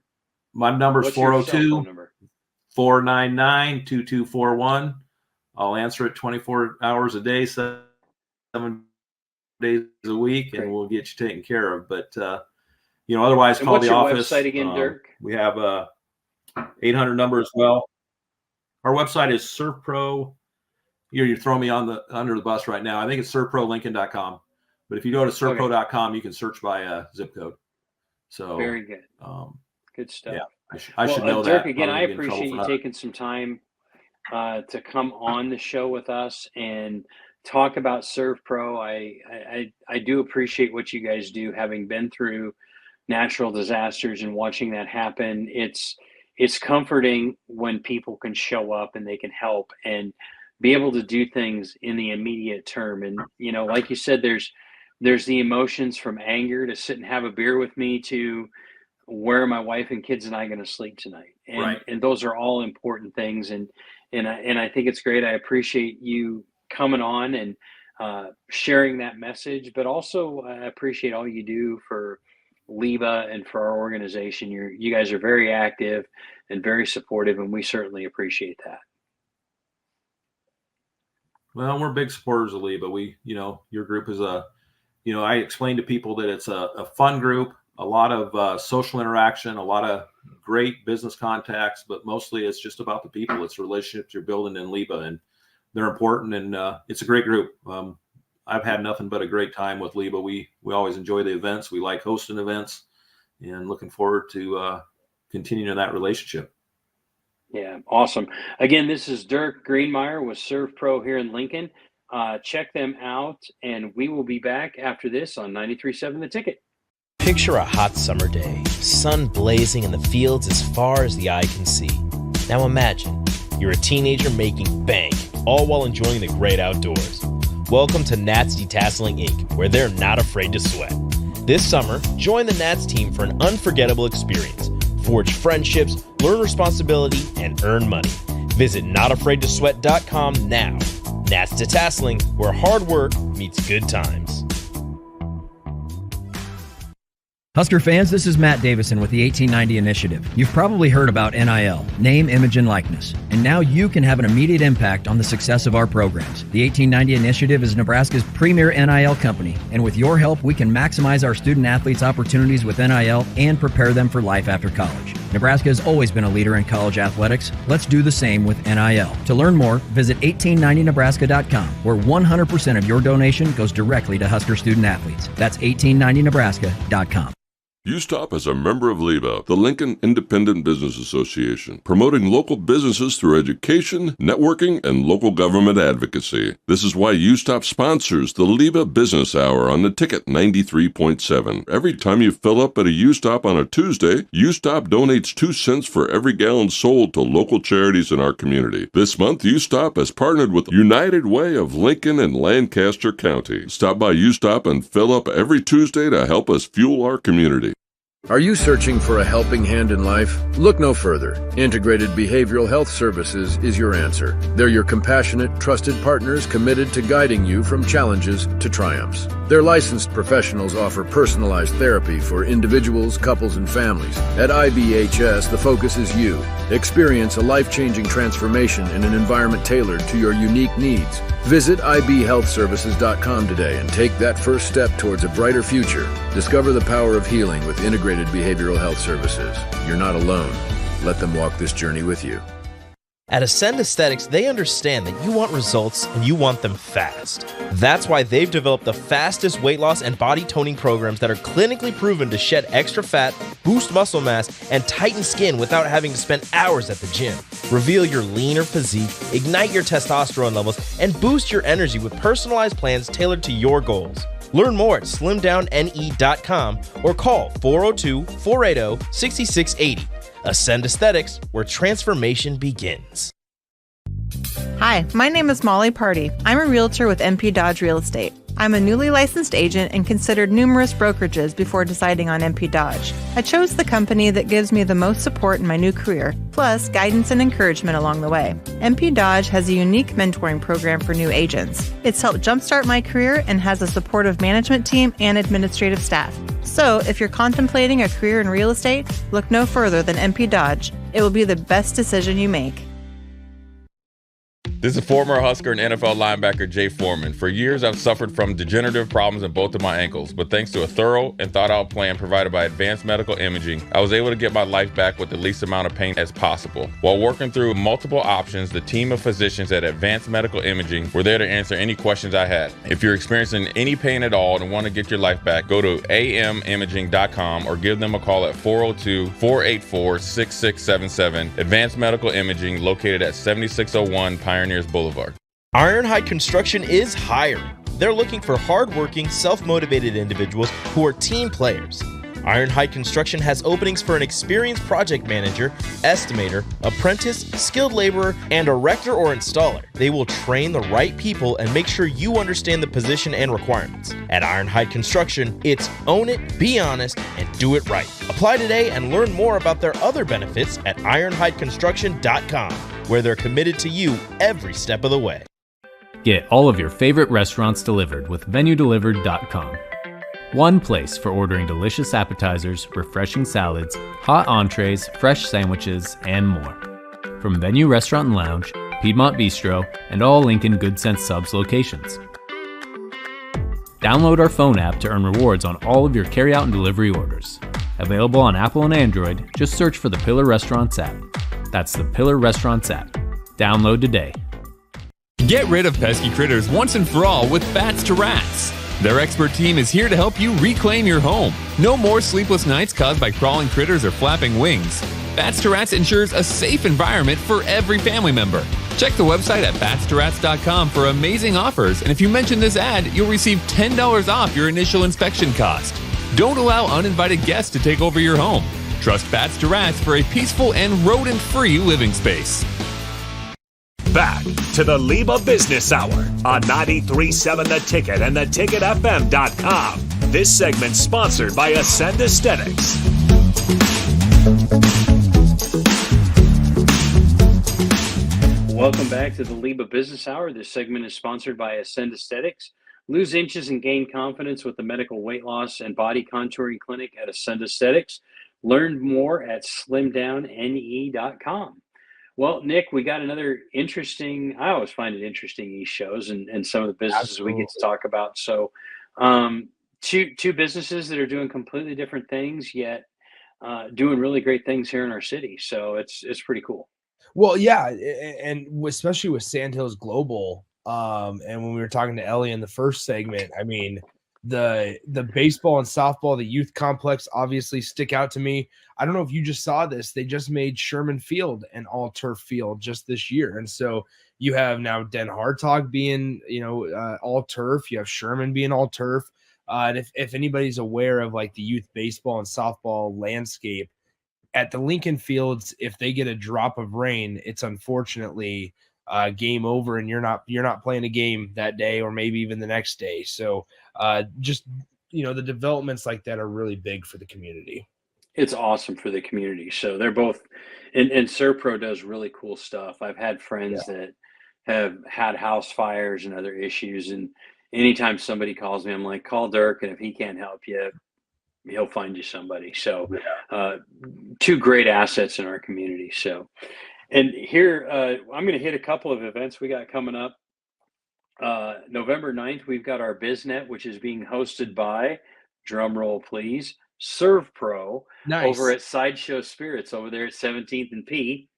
L: My number is 402-499-2241. I'll answer it 24 hours a day, 7 days a week, and we'll get you taken care of. But, otherwise call the office.
B: What's your website again, Dirk?
L: We have a 800 number as well. Our website is ServPro. You're throwing me under the bus right now. I think it's servprolincoln.com. But if you go to servpro.com, you can search by zip code. So
B: very good. Good stuff.
L: Yeah, I should know
B: Dirk,
L: that.
B: Again, I appreciate you taking some time to come on the show with us and talk about ServPro. I do appreciate what you guys do, having been through natural disasters and watching that happen. It's comforting when people can show up and they can help and be able to do things in the immediate term. And, like you said, there's the emotions from anger to sit and have a beer with me to where are my wife and kids and I going to sleep tonight. And those are all important things. And I think it's great. I appreciate you coming on and sharing that message, but also I appreciate all you do for LIBA and for our organization. You guys are very active and very supportive, and we certainly appreciate that.
L: Well, we're big supporters of LIBA. Your group is I explain to people that it's a fun group, a lot of social interaction, a lot of great business contacts, but mostly it's just about the people. It's relationships you're building in LIBA, and they're important, and it's a great group. I've had nothing but a great time with LIBA. We always enjoy the events. We like hosting events, and looking forward to continuing that relationship.
B: Yeah, awesome. Again, this is Dirk Greenmeyer with ServPro here in Lincoln. Check them out, and we will be back after this on 93.7 The Ticket.
D: Picture a hot summer day, sun blazing in the fields as far as the eye can see. Now imagine, you're a teenager making bank, all while enjoying the great outdoors. Welcome to Nats Detasseling Inc., where they're not afraid to sweat. This summer, join the Nats team for an unforgettable experience. Forge friendships, learn responsibility, and earn money. Visit notafraidtosweat.com now. Nats Detasseling, where hard work meets good times.
E: Husker fans, this is Matt Davison with the 1890 Initiative. You've probably heard about NIL, name, image, and likeness. And now you can have an immediate impact on the success of our programs. The 1890 Initiative is Nebraska's premier NIL company, and with your help, we can maximize our student athletes' opportunities with NIL and prepare them for life after college. Nebraska has always been a leader in college athletics. Let's do the same with NIL. To learn more, visit 1890nebraska.com, where 100% of your donation goes directly to Husker student athletes. That's 1890nebraska.com.
F: UStop is a member of LIBA, the Lincoln Independent Business Association, promoting local businesses through education, networking, and local government advocacy. This is why UStop sponsors the LIBA Business Hour on the Ticket 93.7. Every time you fill up at a UStop on a Tuesday, UStop donates 2 cents for every gallon sold to local charities in our community. This month, UStop has partnered with United Way of Lincoln and Lancaster County. Stop by UStop and fill up every Tuesday to help us fuel our community.
G: Are you searching for a helping hand in life? Look no further. Integrated Behavioral Health Services is your answer. They're your compassionate, trusted partners committed to guiding you from challenges to triumphs. Their licensed professionals offer personalized therapy for individuals, couples, and families. At IBHS, the focus is you. Experience a life-changing transformation in an environment tailored to your unique needs. Visit ibhealthservices.com today and take that first step towards a brighter future. Discover the power of healing with Integrated Behavioral Health Services. You're not alone. Let them walk this journey with you.
D: At Ascend Aesthetics, they understand that you want results and you want them fast. That's why they've developed the fastest weight loss and body toning programs that are clinically proven to shed extra fat, boost muscle mass, and tighten skin without having to spend hours at the gym. Reveal your leaner physique, ignite your testosterone levels, and boost your energy with personalized plans tailored to your goals. Learn more at slimdowne.com or call 402-480-6680. Ascend Aesthetics, where transformation begins.
H: Hi, my name is Molly Party. I'm a realtor with MP Dodge Real Estate. I'm a newly licensed agent and considered numerous brokerages before deciding on MP Dodge. I chose the company that gives me the most support in my new career, plus guidance and encouragement along the way. MP Dodge has a unique mentoring program for new agents. It's helped jumpstart my career and has a supportive management team and administrative staff. So, if you're contemplating a career in real estate, look no further than MP Dodge. It will be the best decision you make.
I: This is former Husker and NFL linebacker Jay Foreman. For years, I've suffered from degenerative problems in both of my ankles, but thanks to a thorough and thought-out plan provided by Advanced Medical Imaging, I was able to get my life back with the least amount of pain as possible. While working through multiple options, the team of physicians at Advanced Medical Imaging were there to answer any questions I had. If you're experiencing any pain at all and want to get your life back, go to amimaging.com or give them a call at 402-484-6677. Advanced Medical Imaging, located at 7601 Pioneers Boulevard.
D: Ironhide Construction is hiring. They're looking for hardworking, self-motivated individuals who are team players. Ironhide Construction has openings for an experienced project manager, estimator, apprentice, skilled laborer, and erector or installer. They will train the right people and make sure you understand the position and requirements. At Ironhide Construction, it's own it, be honest, and do it right. Apply today and learn more about their other benefits at ironhideconstruction.com, where they're committed to you every step of the way.
J: Get all of your favorite restaurants delivered with VenueDelivered.com. One place for ordering delicious appetizers, refreshing salads, hot entrees, fresh sandwiches, and more. From Venue Restaurant and Lounge, Piedmont Bistro, and all Lincoln Good Sense Subs locations. Download our phone app to earn rewards on all of your carryout and delivery orders. Available on Apple and Android, just search for the Pillar Restaurants app. That's the Pillar Restaurants app. Download today.
K: Get rid of pesky critters once and for all with Bats to Rats. Their expert team is here to help you reclaim your home. No more sleepless nights caused by crawling critters or flapping wings. Bats to Rats ensures a safe environment for every family member. Check the website at batstoRats.com for amazing offers, and if you mention this ad, you'll receive $10 off your initial inspection cost. Don't allow uninvited guests to take over your home. Trust Bats to Rats for a peaceful and rodent-free living space.
A: Back to the LIBA Business Hour on 93.7 The Ticket and theticketfm.com. This segment sponsored by Ascend Aesthetics.
B: Welcome back to the LIBA Business Hour. This segment is sponsored by Ascend Aesthetics. Lose inches and gain confidence with the medical weight loss and body contouring clinic at Ascend Aesthetics. Learn more at slimdowne.com. Well, Nick, we got another interesting, I always find it interesting, these shows and some of the businesses we get to talk about. So two businesses that are doing completely different things, yet doing really great things here in our city. So it's pretty cool.
M: Well, yeah. And especially with Sandhills Global. And when we were talking to Ellie in the first segment, I mean, the baseball and softball, the youth complex obviously stick out to me. I don't know if you just saw this. They just made Sherman Field an all turf field just this year. And so you have now Den Hartog being, all turf. You have Sherman being all turf. And if anybody's aware of like the youth baseball and softball landscape at the Lincoln Fields, if they get a drop of rain, it's unfortunately game over, and you're not playing a game that day or maybe even the next day. So just the developments like that are really big for the community.
B: It's awesome for the community. So they're both, and Serpro does really cool stuff. I've had friends that have had house fires and other issues, and anytime somebody calls me, I'm like, call Dirk, and if he can't help you, he'll find you somebody. So two great assets in our community. So, and here I'm going to hit a couple of events we got coming up. November 9th, we've got our BizNet, which is being hosted by, drum roll please, Serve Pro over at Sideshow Spirits over there at 17th and P.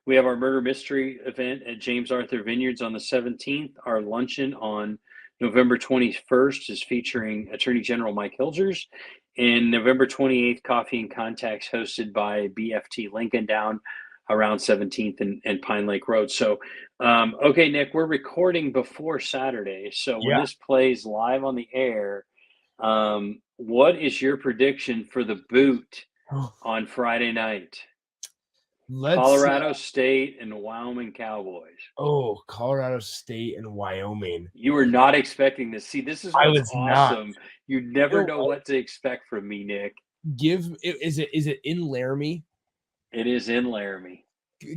B: We have our murder mystery event at James Arthur Vineyards on the 17th. Our luncheon on November 21st is featuring Attorney General Mike Hilgers. And November 28th, Coffee and Contacts hosted by BFT Lincoln down around 17th and Pine Lake Road. So, okay, Nick, we're recording before Saturday. So when this plays live on the air, what is your prediction for the boot on Friday night? Colorado State and Wyoming Cowboys.
M: Oh, Colorado State and Wyoming.
B: You were not expecting this. See, this is what's awesome.
M: Not.
B: You never know what to expect from me, Nick.
M: Is it in Laramie?
B: It is in Laramie.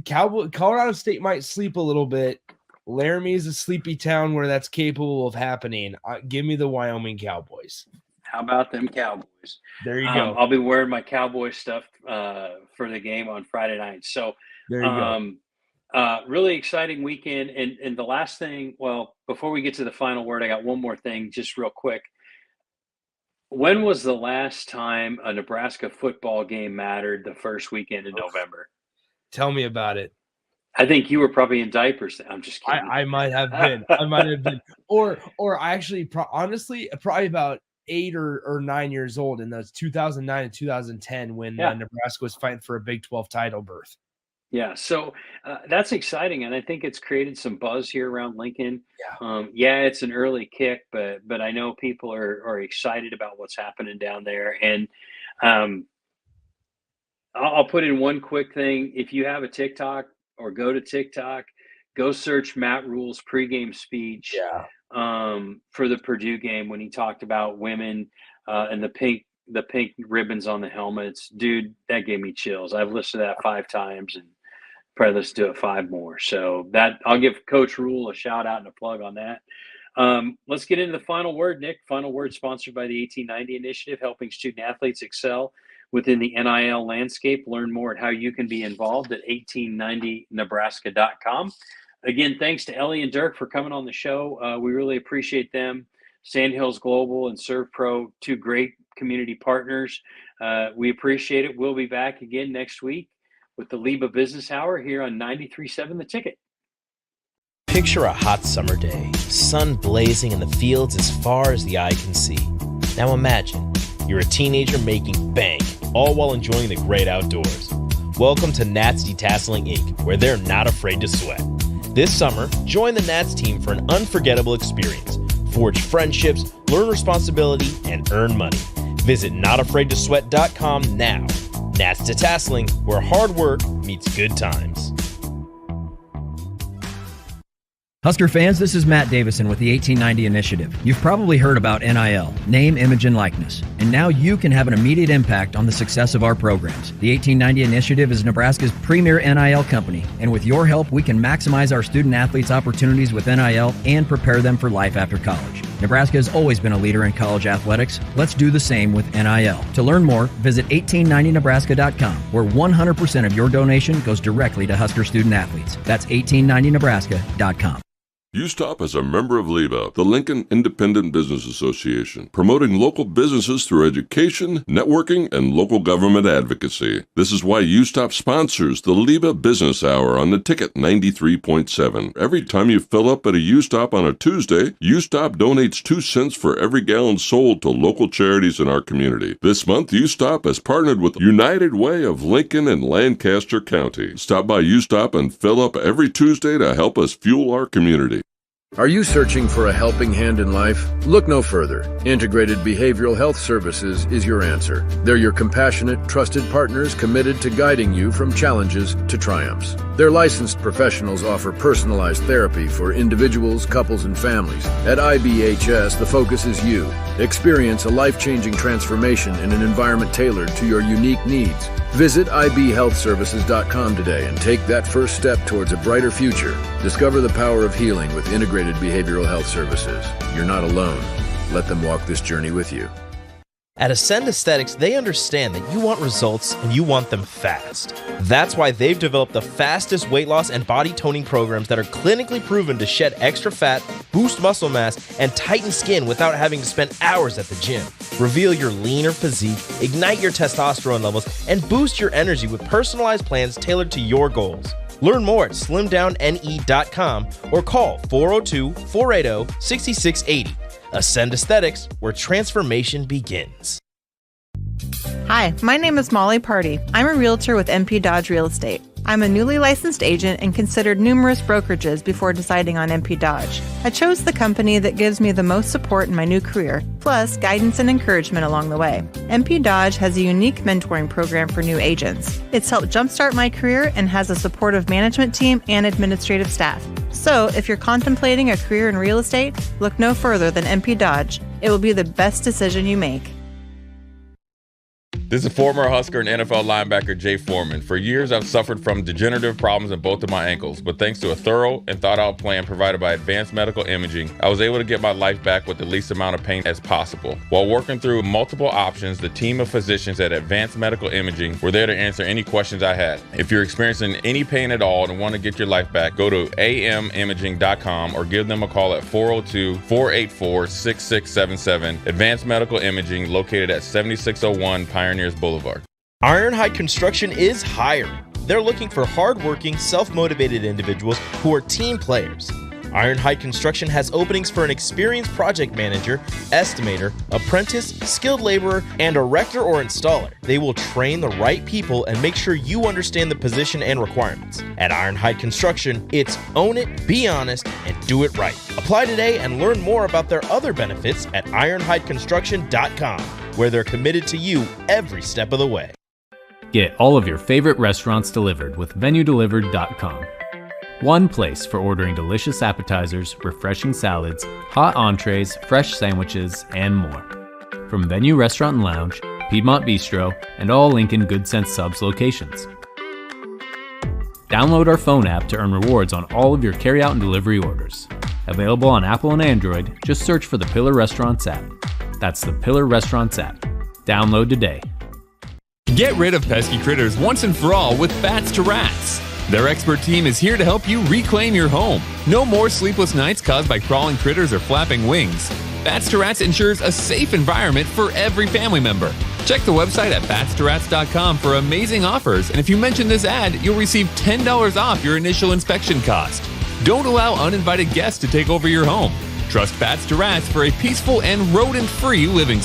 M: Colorado State might sleep a little bit. Laramie is a sleepy town where that's capable of happening. Give me the Wyoming Cowboys.
B: How about them Cowboys?
M: There you go.
B: I'll be wearing my Cowboy stuff for the game on Friday night. So
M: there you go.
B: Really exciting weekend. And the last thing, well, before we get to the final word, I got one more thing just real quick. When was the last time a Nebraska football game mattered the first weekend in November?
M: Tell me about it.
B: I think you were probably in diapers. I'm just kidding.
M: I might have been. Or I actually, honestly, probably about 8 or 9 years old in those 2009 and 2010 when Nebraska was fighting for a Big 12 title berth.
B: Yeah, so that's exciting, and I think it's created some buzz here around Lincoln. It's an early kick, but I know people are excited about what's happening down there. And I'll put in one quick thing. If you have a TikTok or go to TikTok, go search Matt Rule's pregame speech for the Purdue game when he talked about women and the pink ribbons on the helmets. Dude, that gave me chills. I've listened to that 5 times and probably let's do it 5 more. So that I'll give Coach Rule a shout out and a plug on that. Let's get into the final word, Nick. Final word sponsored by the 1890 Initiative, helping student athletes excel within the NIL landscape. Learn more at how you can be involved at 1890nebraska.com. Again, thanks to Ellie and Dirk for coming on the show. We really appreciate them. Sandhills Global and Serve Pro, 2 great community partners. We appreciate it. We'll be back again next week with the LIBA Business Hour here on 93.7 The Ticket.
D: Picture a hot summer day, sun blazing in the fields as far as the eye can see. Now imagine you're a teenager making bank, all while enjoying the great outdoors. Welcome to Nats Detasseling Inc., where they're not afraid to sweat. This summer, join the Nats team for an unforgettable experience. Forge friendships, learn responsibility, and earn money. Visit notafraidtosweat.com now. Nats Detasseling, where hard work meets good times.
E: Husker fans, this is Matt Davison with the 1890 Initiative. You've probably heard about NIL, name, image, and likeness. And now you can have an immediate impact on the success of our programs. The 1890 Initiative is Nebraska's premier NIL company, and with your help, we can maximize our student athletes' opportunities with NIL and prepare them for life after college. Nebraska has always been a leader in college athletics. Let's do the same with NIL. To learn more, visit 1890nebraska.com, where 100% of your donation goes directly to Husker student athletes. That's 1890nebraska.com.
F: USTOP is a member of LIBA, the Lincoln Independent Business Association, promoting local businesses through education, networking, and local government advocacy. This is why USTOP sponsors the LIBA Business Hour on the Ticket 93.7. Every time you fill up at a USTOP on a Tuesday, USTOP donates 2 cents for every gallon sold to local charities in our community. This month, USTOP has partnered with United Way of Lincoln and Lancaster County. Stop by USTOP and fill up every Tuesday to help us fuel our community.
G: Are you searching for a helping hand in life? Look no further. Integrated Behavioral Health Services is your answer. They're your compassionate, trusted partners committed to guiding you from challenges to triumphs. Their licensed professionals offer personalized therapy for individuals, couples, and families. At IBHS, the focus is you. Experience a life-changing transformation in an environment tailored to your unique needs. Visit ibhealthservices.com today and take that first step towards a brighter future. Discover the power of healing with Integrated Behavioral Health Services. You're not alone. Let them walk this journey with you.
D: At Ascend Aesthetics, they understand that you want results and you want them fast. That's why they've developed the fastest weight loss and body toning programs that are clinically proven to shed extra fat, boost muscle mass, and tighten skin without having to spend hours at the gym. Reveal your leaner physique, ignite your testosterone levels, and boost your energy with personalized plans tailored to your goals. Learn more at slimdowne.com or call 402-480-6680. Ascend Aesthetics, where transformation begins.
H: Hi, my name is Molly Party. I'm a realtor with MP Dodge Real Estate. I'm a newly licensed agent and considered numerous brokerages before deciding on MP Dodge. I chose the company that gives me the most support in my new career, plus guidance and encouragement along the way. MP Dodge has a unique mentoring program for new agents. It's helped jumpstart my career and has a supportive management team and administrative staff. So, if you're contemplating a career in real estate, look no further than MP Dodge. It will be the best decision you make.
I: This is former Husker and NFL linebacker Jay Foreman. For years, I've suffered from degenerative problems in both of my ankles, but thanks to a thorough and thought-out plan provided by Advanced Medical Imaging, I was able to get my life back with the least amount of pain as possible. While working through multiple options, the team of physicians at Advanced Medical Imaging were there to answer any questions I had. If you're experiencing any pain at all and want to get your life back, go to amimaging.com or give them a call at 402-484-6677. Advanced Medical Imaging, located at 7601 Pioneers Boulevard.
D: Ironhide Construction is hiring. They're looking for hardworking, self-motivated individuals who are team players. Ironhide Construction has openings for an experienced project manager, estimator, apprentice, skilled laborer, and erector or installer. They will train the right people and make sure you understand the position and requirements. At Ironhide Construction, it's own it, be honest, and do it right. Apply today and learn more about their other benefits at ironhideconstruction.com, where they're committed to you every step of the way.
J: Get all of your favorite restaurants delivered with VenueDelivered.com. One place for ordering delicious appetizers, refreshing salads, hot entrees, fresh sandwiches, and more. From Venue Restaurant and Lounge, Piedmont Bistro, and all Lincoln Good Sense Subs locations. Download our phone app to earn rewards on all of your carryout and delivery orders. Available on Apple and Android, just search for the Pillar Restaurants app. That's the Pillar Restaurants app. Download today.
K: Get rid of pesky critters once and for all with Bats to Rats. Their expert team is here to help you reclaim your home. No more sleepless nights caused by crawling critters or flapping wings. Bats to Rats ensures a safe environment for every family member. Check the website at batstoRats.com for amazing offers, and if you mention this ad, you'll receive $10 off your initial inspection cost. Don't allow uninvited guests to take over your home. Trust Bats to Rats for a peaceful and rodent-free living